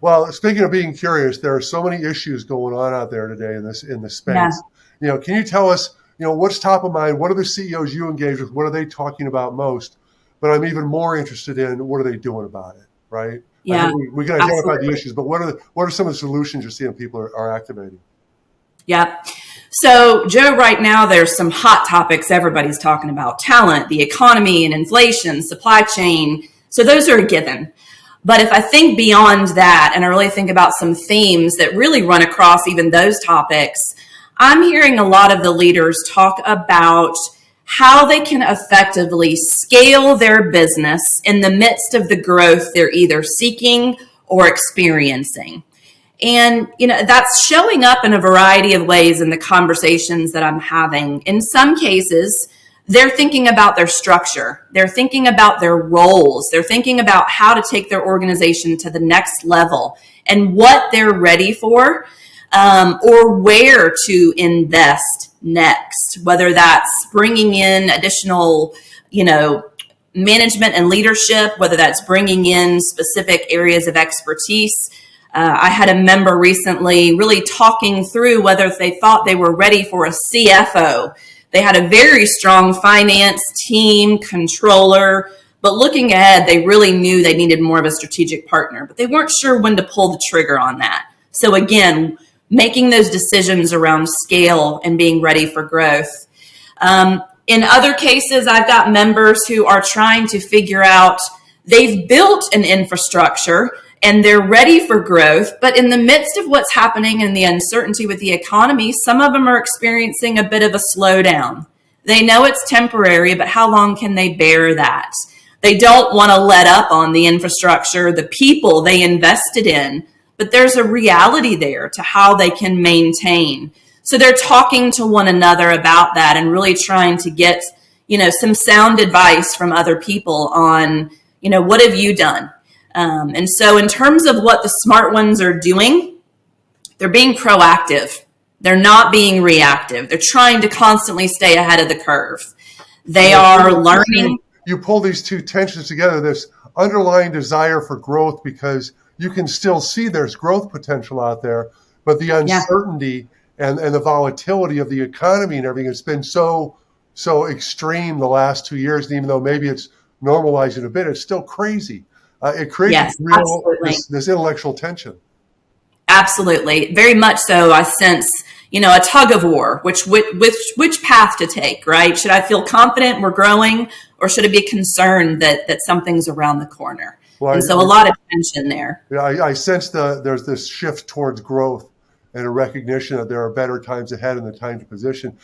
Well, speaking of being curious, there are so many issues going on out there today in this Yeah. space. Can you tell us, what's top of mind? What are the CEOs you engage with? What are they talking about most? But I'm even more interested in what are they doing about it, right? I Yeah, think we can identify the absolutely. issues, but what are some of the solutions you're seeing people are activating? Yeah. So, Joe, right now there's some hot topics everybody's talking about: talent, the economy and inflation, supply chain. So those are a given. But if I think beyond that and I really think about some themes that really run across even those topics, I'm hearing a lot of the leaders talk about how they can effectively scale their business in the midst of the growth they're either seeking or experiencing. And, that's showing up in a variety of ways in the conversations that I'm having. In some cases, they're thinking about their structure. They're thinking about their roles. They're thinking about how to take their organization to the next level and what they're ready for, or where to invest next, whether that's bringing in additional, management and leadership, whether that's bringing in specific areas of expertise. I had a member recently really talking through whether they thought they were ready for a CFO. They had a very strong finance team, controller, but looking ahead, they really knew they needed more of a strategic partner, but they weren't sure when to pull the trigger on that. So again, making those decisions around scale and being ready for growth. In other cases, I've got members who are trying to figure out, they've built an infrastructure and they're ready for growth, but in the midst of what's happening and the uncertainty with the economy, some of them are experiencing a bit of a slowdown. They know it's temporary, but how long can they bear that? They don't want to let up on the infrastructure, the people they invested in, but there's a reality there to how they can maintain. So they're talking to one another about that and really trying to get, some sound advice from other people on, what have you done? And so in terms of what the smart ones are doing, they're being proactive. They're not being reactive. They're trying to constantly stay ahead of the curve. They are learning. You pull these two tensions together, this underlying desire for growth, because you can still see there's growth potential out there, but the uncertainty and the volatility of the economy and everything has been so extreme the last 2 years. And even though maybe it's normalizing a bit, it's still crazy. It creates this intellectual tension. Absolutely. Very much so. I sense, a tug of war, which path to take, right? Should I feel confident we're growing, or should I be concerned that something's around the corner? Well, and so a lot of tension there. Yeah, I sense there's this shift towards growth and a recognition that there are better times ahead and the time to position.